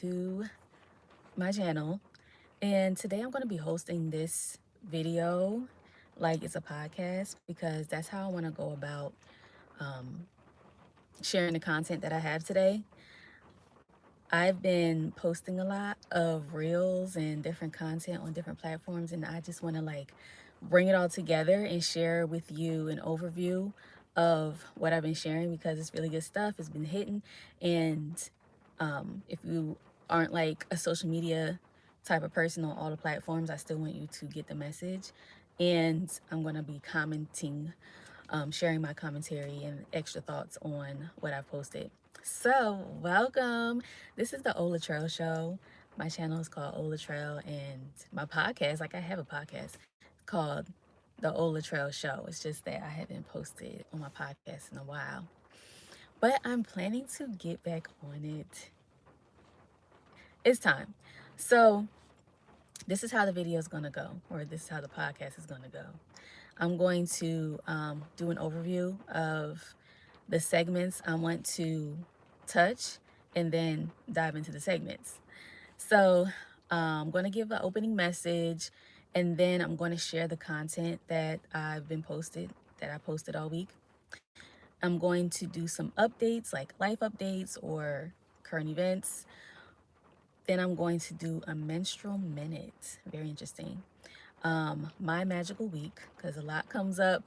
to my channel. And today I'm going to be hosting this video like it's a podcast because that's how I want to go about um, sharing the content that I have today. I've been posting a lot of reels and different content on different platforms, and I just want to bring it all together and share with you an overview of what I've been sharing because it's really good stuff. It's been hitting, and if you aren't like a social media type of person on all the platforms, I still want you to get the message. And I'm going to be commenting, sharing my commentary and extra thoughts on what I've posted. So, welcome. This is the Ola Trail Show. My channel is called Ola Trail, and my podcast, like I have a podcast called the Ola Trail Show. It's just that I haven't posted on my podcast in a while. But I'm planning to get back on it. It's time. So, this is how the video is going to go, or this is how the podcast is going to go. I'm going to do an overview of the segments I want to touch and then dive into the segments. So I'm going to give an opening message, and then I'm going to share the content that I posted all week. I'm going to do some updates like life updates or current events. Then I'm going to do a menstrual minute. Very interesting. My magical week, because a lot comes up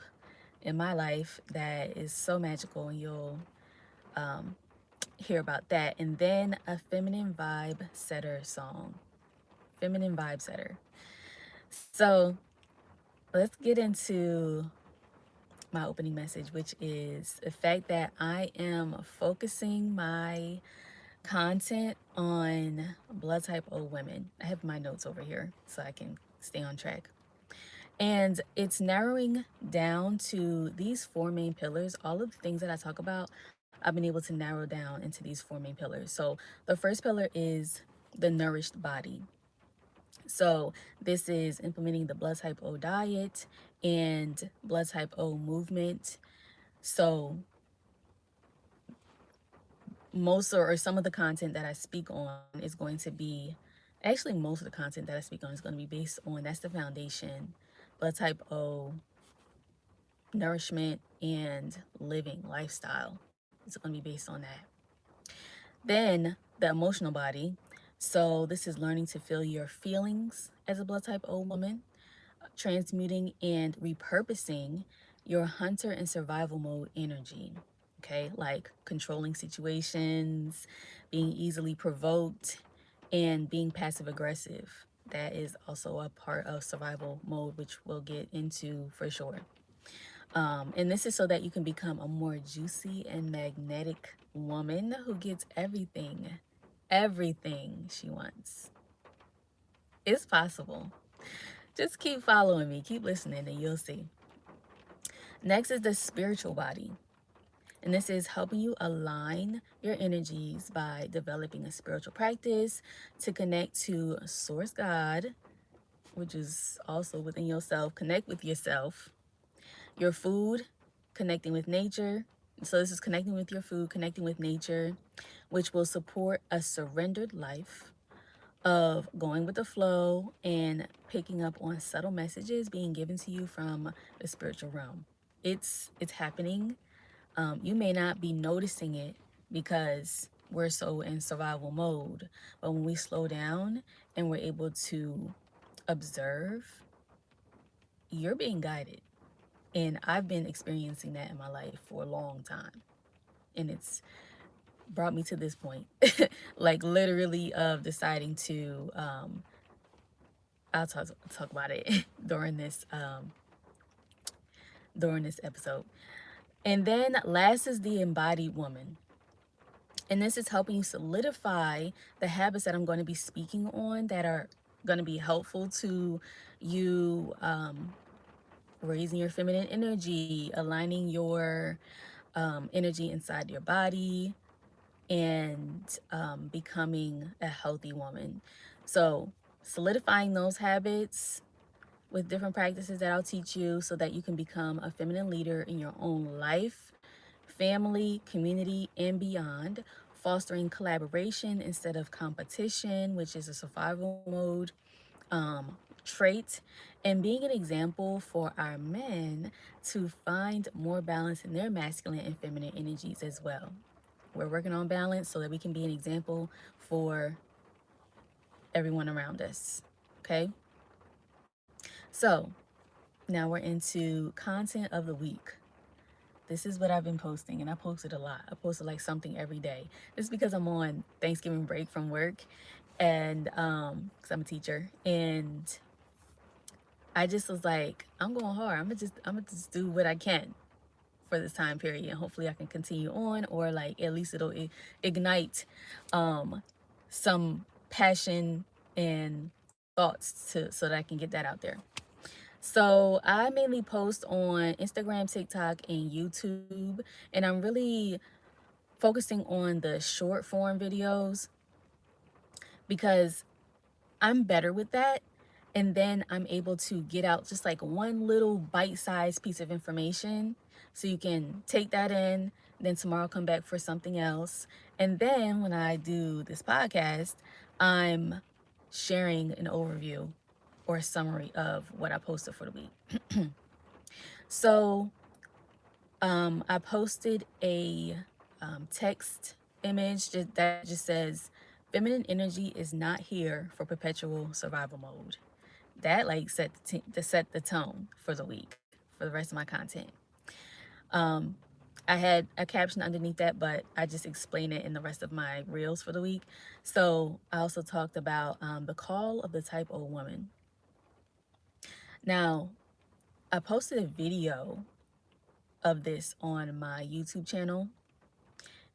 in my life that is so magical, and you'll hear about that. And then a feminine vibe setter song. Feminine vibe setter. So let's get into my opening message, which is the fact that I am focusing my content on blood type O women. I have my notes over here so I can stay on track. And it's narrowing down to these four main pillars. All of the things that I talk about, I've been able to narrow down into these four main pillars. So the first pillar is the nourished body. So this is implementing the blood type O diet and blood type O movement. So most or some of the content that I speak on is going to be, actually most of the content that I speak on is going to be based on, that's the foundation, blood type O, nourishment, and living lifestyle. It's going to be based on that. Then the emotional body. So this is learning to feel your feelings as a blood type O woman, transmuting and repurposing your hunter and survival mode energy. Okay, like controlling situations, being easily provoked, and being passive aggressive. That is also a part of survival mode, which we'll get into for sure. And this is so that you can become a more juicy and magnetic woman who gets everything she wants. It's possible. Just keep following me, keep listening, and you'll see. Next is the spiritual body. And this is helping you align your energies by developing a spiritual practice to connect to Source God, which is also within yourself. Connect with yourself, your food, connecting with nature. So this is connecting with your food, connecting with nature, which will support a surrendered life of going with the flow and picking up on subtle messages being given to you from the spiritual realm. It's happening. You may not be noticing it because we're so in survival mode, but when we slow down and we're able to observe, you're being guided. And I've been experiencing that in my life for a long time. And it's brought me to this point, like literally of deciding to, I'll talk about it during this episode. And then last is the embodied woman. And this is helping you solidify the habits that I'm going to be speaking on that are going to be helpful to you, raising your feminine energy, aligning your energy inside your body, and becoming a healthy woman. So solidifying those habits with different practices that I'll teach you so that you can become a feminine leader in your own life, family, community, and beyond fostering collaboration instead of competition, which is a survival mode trait, and being an example for our men to find more balance in their masculine and feminine energies as well. We're working on balance so that we can be an example for everyone around us. Okay? So, now we're into content of the week. This is what I've been posting, and I posted a lot. I posted like something every day. This is because I'm on Thanksgiving break from work, and because I'm a teacher, and I just was like, I'm going hard. I'm gonna just do what I can for this time period, and hopefully I can continue on, or like at least it'll ignite some passion and thoughts to so that I can get that out there. So I mainly post on Instagram, TikTok, and YouTube, and I'm really focusing on the short form videos because I'm better with that. And then I'm able to get out just like one little bite-sized piece of information. So you can take that in, then tomorrow come back for something else. And then when I do this podcast, I'm sharing an overview or a summary of what I posted for the week. So I posted a text image that just says, feminine energy is not here for perpetual survival mode. That like set the tone for the week, for the rest of my content. Um, I had a caption underneath that, but I just explained it in the rest of my reels for the week. So I also talked about the call of the type O woman. Now, I posted a video of this on my YouTube channel,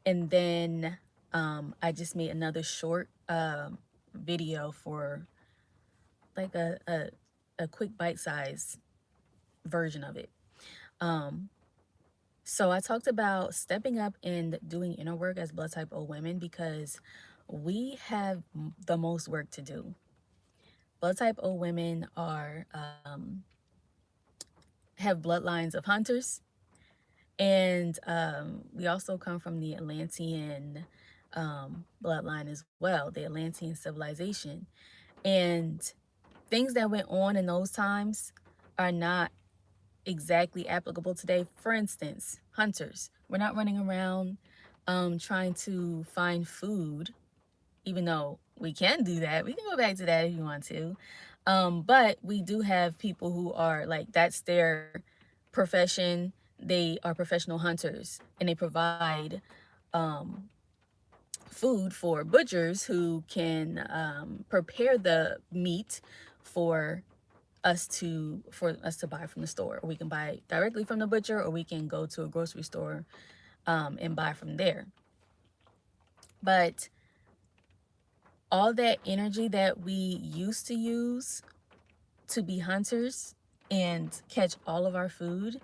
and then I just made another short video for like a quick bite-sized version of it. So I talked about stepping up and doing inner work as blood type O women because we have the most work to do. Blood type O women are have bloodlines of hunters, and we also come from the Atlantean bloodline as well, the Atlantean civilization. And things that went on in those times are not exactly applicable today. For instance, hunters. We're not running around trying to find food, even though we can do that. We can go back to that if you want to. But we do have people who are like, that's their profession. They are professional hunters, and they provide food for butchers who can prepare the meat for us to buy from the store, or we can buy directly from the butcher, or we can go to a grocery store and buy from there. But all that energy that we used to use to be hunters and catch all of our food,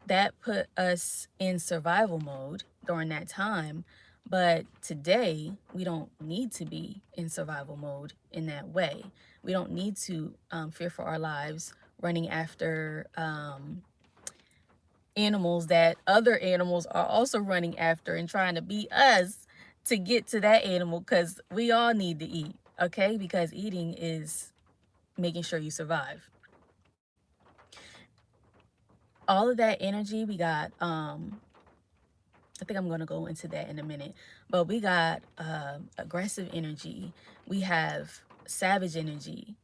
that put us in survival mode during that time. But today, we don't need to be in survival mode in that way. We don't need to fear for our lives running after animals that other animals are also running after and trying to beat us to get to that animal, because we all need to eat, okay? Because eating is making sure you survive. All of that energy we got, I think I'm going to go into that in a minute, but we got aggressive energy. We have savage energy,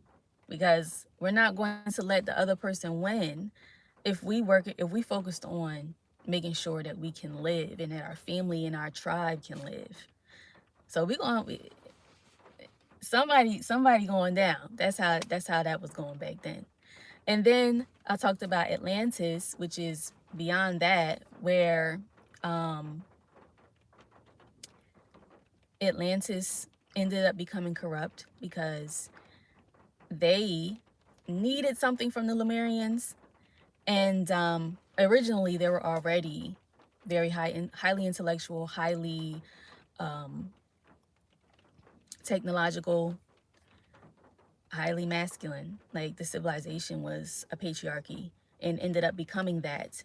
because we're not going to let the other person win if we focused on making sure that we can live and that our family and our tribe can live. So somebody going down. That's how that was going back then. And then I talked about Atlantis, which is beyond that, where Atlantis ended up becoming corrupt because they needed something from the Lemurians. And originally they were already very highly intellectual, highly technological, highly masculine. Like, the civilization was a patriarchy and ended up becoming that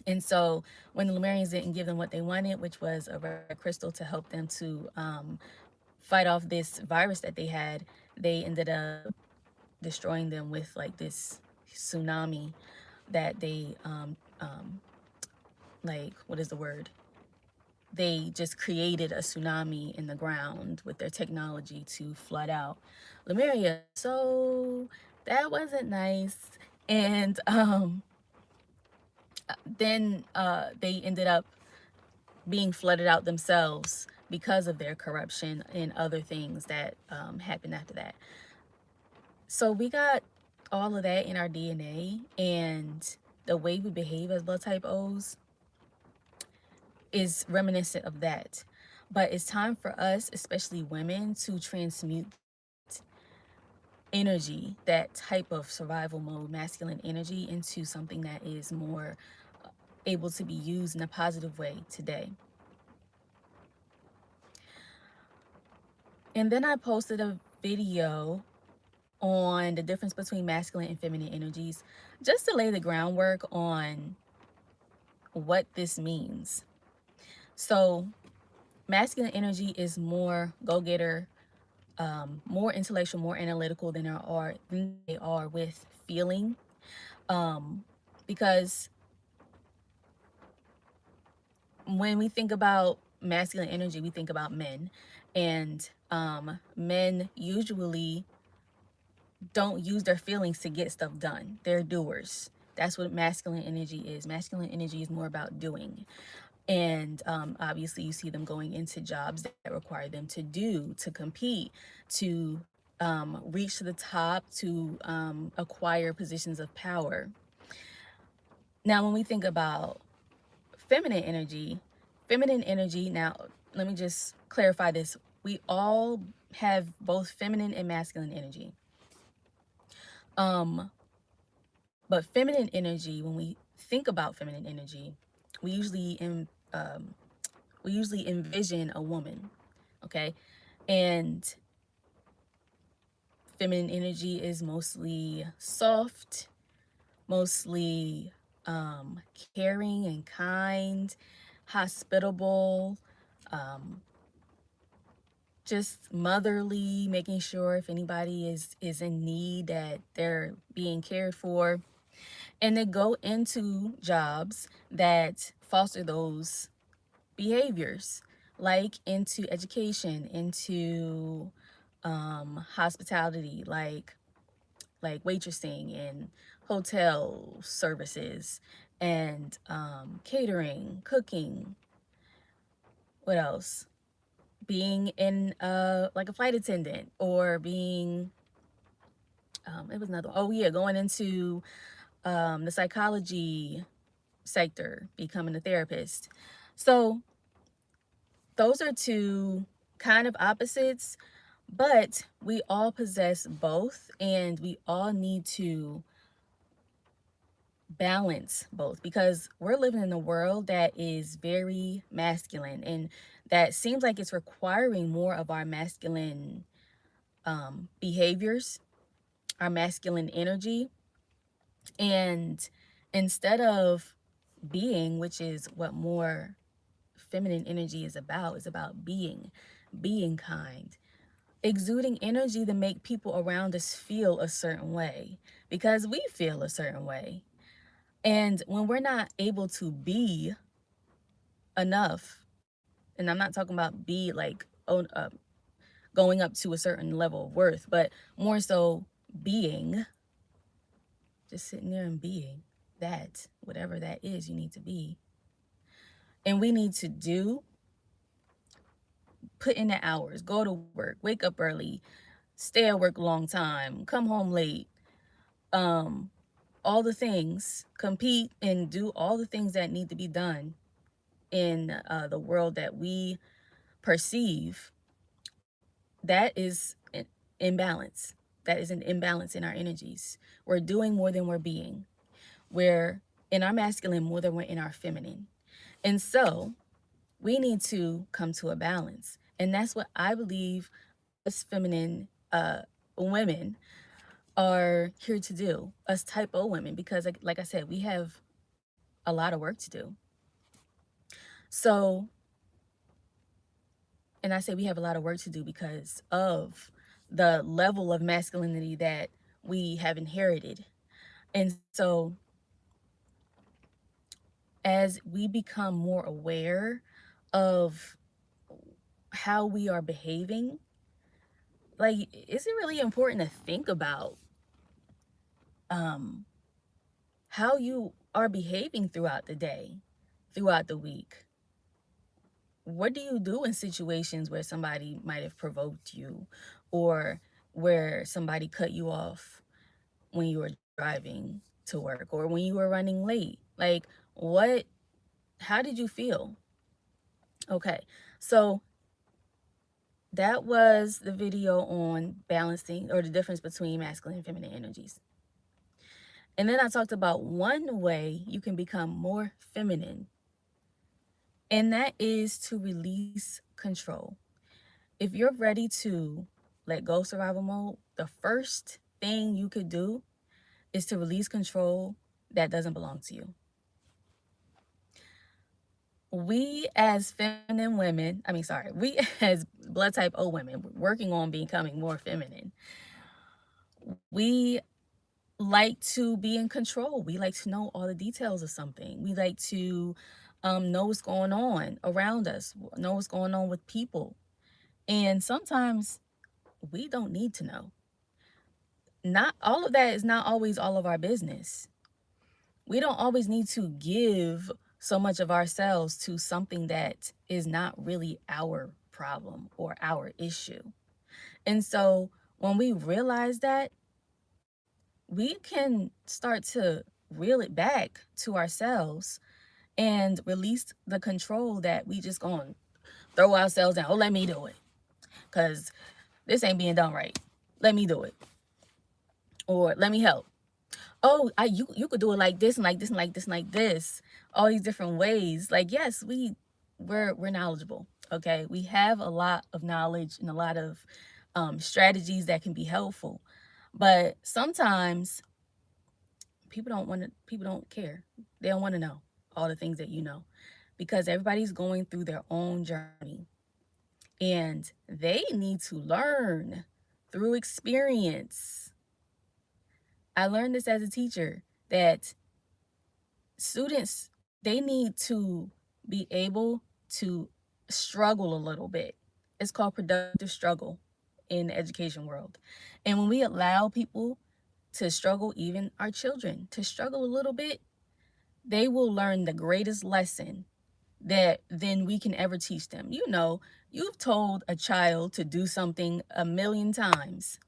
And so when the Lemurians didn't give them what they wanted, which was a red crystal to help them to fight off this virus that they had, they ended up destroying them with like this tsunami that they like, what is the word? They just created a tsunami in the ground with their technology to flood out Lemuria. So that wasn't nice. And then they ended up being flooded out themselves because of their corruption and other things that happened after that. So we got all of that in our DNA, and the way we behave as blood type O's is reminiscent of that. But it's time for us, especially women, to transmute energy, that type of survival mode, masculine energy, into something that is more able to be used in a positive way today. And then I posted a video on the difference between masculine and feminine energies, just to lay the groundwork on what this means. So masculine energy is more go-getter, more intellectual, more analytical than they are with feeling. Because when we think about masculine energy, we think about men, and men usually don't use their feelings to get stuff done. They're doers. That's what masculine energy is. Masculine energy is more about doing. And obviously, you see them going into jobs that require them to do, to compete, to reach to the top, to acquire positions of power. Now, when we think about feminine energy, now, let me just clarify this. We all have both feminine and masculine energy. But feminine energy, when we think about feminine energy, we usually in, we usually envision a woman, okay? And feminine energy is mostly soft, mostly caring and kind, hospitable, just motherly, making sure if anybody is in need that they're being cared for. And they go into jobs that foster those behaviors, like into education, into hospitality, like waitressing and hotel services, and catering, cooking. What else? Being in like a flight attendant, or being it was another, oh yeah, going into the psychology sector, becoming a therapist. So those are two kind of opposites, but we all possess both, and we all need to balance both, because we're living in a world that is very masculine, and that seems like it's requiring more of our masculine behaviors, our masculine energy. And instead of being, which is what more feminine energy is about being kind, exuding energy to make people around us feel a certain way, because we feel a certain way. And when we're not able to be enough, and I'm not talking about be like going up to a certain level of worth, but more so being, just sitting there and being that, whatever that is you need to be. And we need to put in the hours, go to work, wake up early, stay at work a long time, come home late, all the things, compete and do all the things that need to be done in the world that we perceive. That is an imbalance. That is an imbalance in our energies. We're doing more than we're being. We're in our masculine more than we're in our feminine. And so we need to come to a balance. And that's what I believe us feminine women are here to do, us type O women, because like I said, we have a lot of work to do. So, and I say we have a lot of work to do because of the level of masculinity that we have inherited. And so, as we become more aware of how we are behaving, like, is it really important to think about um, how you are behaving throughout the day, throughout the week? What do you do in situations where somebody might have provoked you, or where somebody cut you off when you were driving to work, or when you were running late? Like, what, how did you feel? Okay, so that was the video on balancing, or the difference between masculine and feminine energies. And then I talked about one way you can become more feminine, and that is to release control. If you're ready to let go survival mode, the first thing you could do is to release control that doesn't belong to you. We as feminine women, we as blood type O women, working on becoming more feminine, we like to be in control. We like to know all the details of something. We like to know what's going on around us, know what's going on with people. And sometimes we don't need to know. Not all of that is not always all of our business. We don't always need to give so much of ourselves to something that is not really our problem or our issue. And so when we realize that, we can start to reel it back to ourselves and release the control that we just gonna throw ourselves down. Oh, let me do it, because this ain't being done right. Let me do it. Or let me help. Oh, you could do it like this and like this and like this and like this. All these different ways. Like, yes, we're knowledgeable. Okay. We have a lot of knowledge and a lot of strategies that can be helpful. But sometimes people don't care. They don't want to know all the things that you know, because everybody's going through their own journey, and they need to learn through experience. I learned this as a teacher, that students, they need to be able to struggle a little bit. It's called productive struggle in the education world. And when we allow people to struggle, even our children to struggle a little bit, they will learn the greatest lesson that then we can ever teach them. You know, you've told a child to do something a million times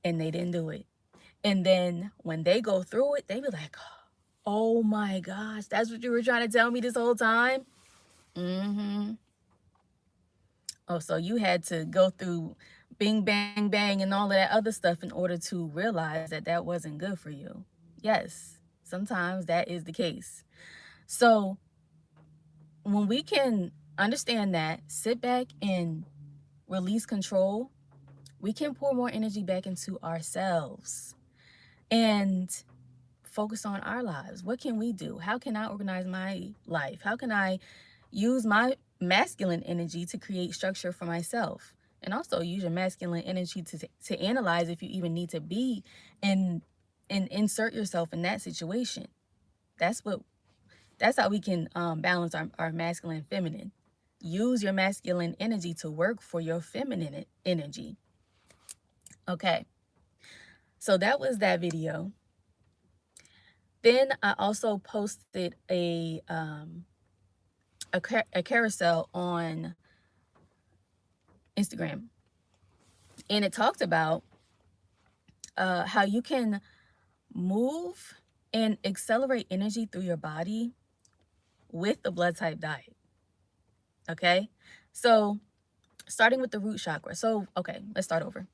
and they didn't do it. And then when they go through it, they be like, oh my gosh, that's what you were trying to tell me this whole time? Mm-hmm. Oh, so you had to go through bing, bang, bang, and all of that other stuff in order to realize that that wasn't good for you. Yes, sometimes that is the case. So when we can understand that, sit back and release control, we can pour more energy back into ourselves and focus on our lives. What can we do? How can I organize my life? How can I use my masculine energy to create structure for myself? And also use your masculine energy to analyze if you even need to be in and insert yourself in that situation. That's what that's how we can balance our masculine and feminine. Use your masculine energy to work for your feminine energy. Okay. So that was that video. Then I also posted a carousel on Instagram, and it talked about how you can move and accelerate energy through your body with the blood type diet. Okay, so starting with the root chakra. So okay, let's start over.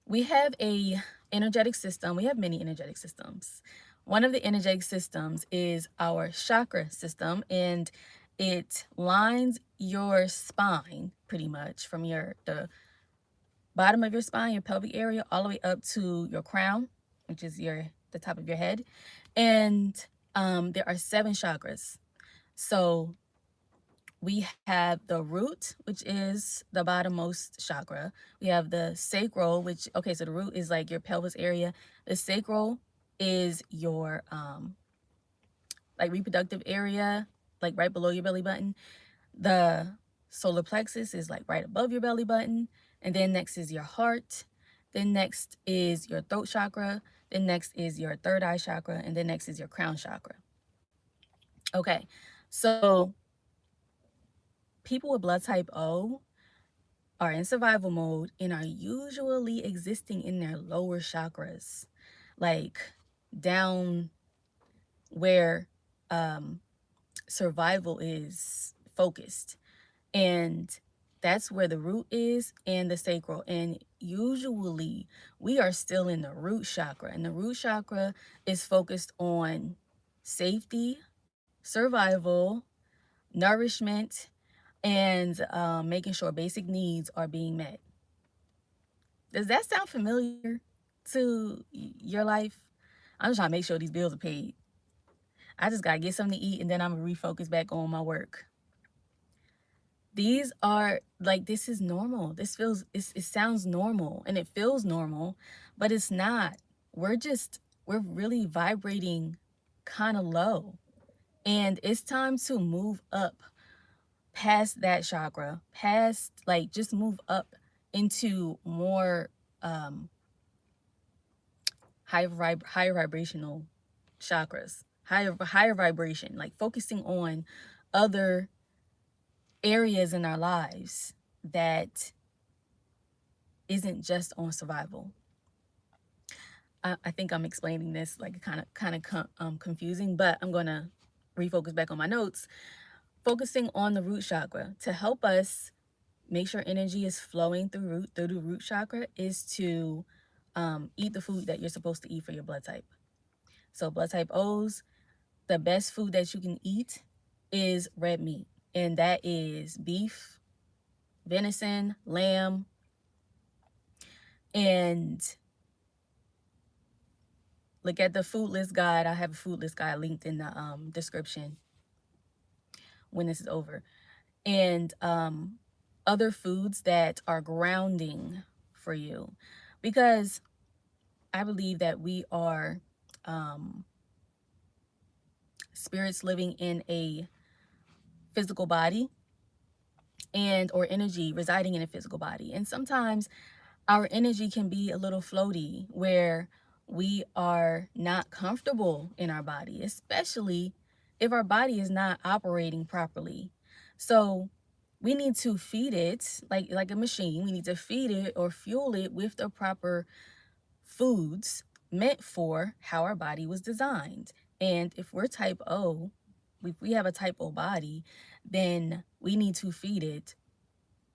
We have a energetic system. We have many energetic systems. One of the energetic systems is our chakra system, and it lines your spine pretty much from the bottom of your spine, your pelvic area, all the way up to your crown, which is the top of your head. And there are 7 chakras. So we have the root, which is the bottommost chakra. We have the sacral, which, okay, so the root is like your pelvis area. The sacral is your like reproductive area, like right below your belly button. The solar plexus is like right above your belly button. And then next is your heart. Then next is your throat chakra. Then next is your third eye chakra. And then next is your crown chakra. Okay, so people with blood type O are in survival mode and are usually existing in their lower chakras, like down where survival is focused. And that's where the root is and the sacral. And usually we are still in the root chakra. And the root chakra is focused on safety, survival, nourishment, and making sure basic needs are being met. Does that sound familiar to your life? I'm just trying to make sure these bills are paid. I just got to get something to eat and then I'm going to refocus back on my work. These are like, this is normal. This feels, it sounds normal and it feels normal, but it's not. We're really vibrating kind of low. And it's time to move up past that chakra, past, like, just move up into more higher vibrational chakras, higher vibration, like focusing on other areas in our lives that isn't just on survival. I think I'm explaining this like kind of confusing, but I'm gonna refocus back on my notes. Focusing on the root chakra to help us make sure energy is flowing through the root chakra is to eat the food that you're supposed to eat for your blood type. So blood type O's, the best food that you can eat is red meat, and that is beef, venison, lamb, and look at the food list guide. I have a food list guide linked in the description when this is over. And other foods that are grounding for you, because I believe that we are spirits living in a physical body, and or energy residing in a physical body. And sometimes our energy can be a little floaty where we are not comfortable in our body, especially if our body is not operating properly. So we need to feed it like a machine. We need to feed it or fuel it with the proper foods meant for how our body was designed. And if we're type O, if we have a type O body, then we need to feed it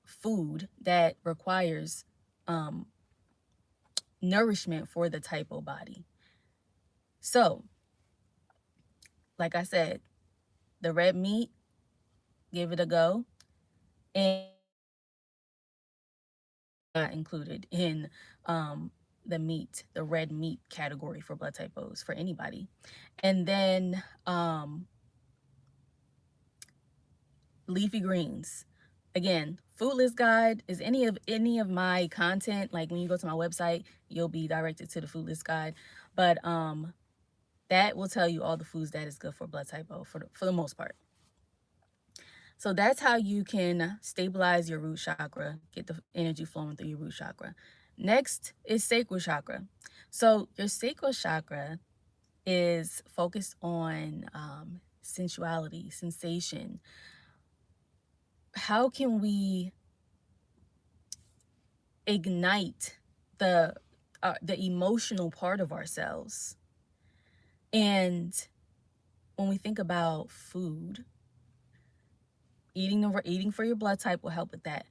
food that requires nourishment for the type O body. So, like I said, the red meat, give it a go. And not included in the red meat category for blood type O's for anybody. And then leafy greens. Again, food list guide is any of my content. Like when you go to my website, you'll be directed to the food list guide. But that will tell you all the foods that is good for blood type O for the most part. So that's how you can stabilize your root chakra, get the energy flowing through your root chakra. Next is sacral chakra. So your sacral chakra is focused on sensuality, sensation. How can we ignite the emotional part of ourselves? And when we think about food, eating for your blood type will help with that.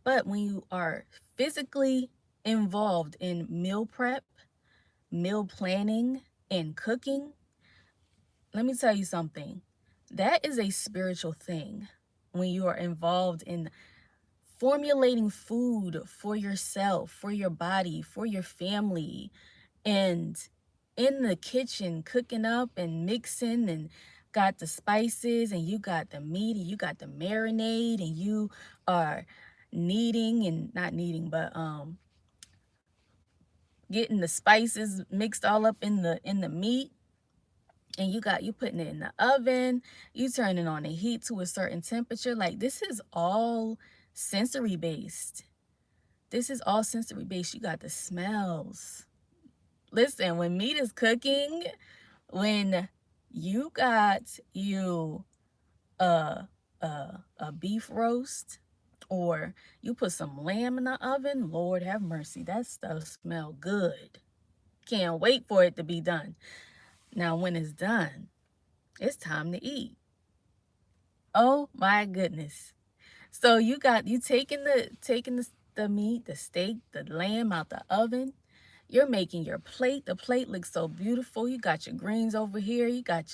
But when you are physically involved in meal prep, meal planning, and cooking, let me tell you something. That is a spiritual thing. When you are involved in formulating food for yourself, for your body, for your family, and in the kitchen cooking up and mixing and got the spices and you got the meat and you got the marinade and you are kneading and not kneading, but getting the spices mixed all up in the meat, and you putting it in the oven, you turning on the heat to a certain temperature. Like, this is all sensory based. This is all sensory based. You got the smells. Listen, when meat is cooking, when you got you a beef roast, or you put some lamb in the oven, Lord have mercy, that stuff smell good. Can't wait for it to be done. Now, when it's done, it's time to eat. Oh my goodness. So you taking the meat, the steak, the lamb out the oven. You're making your plate. The plate looks so beautiful. You got your greens over here. You got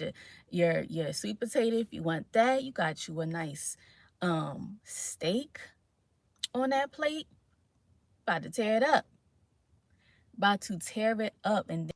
your sweet potato if you want that. You got you a nice steak on that plate. About to tear it up. About to tear it up. And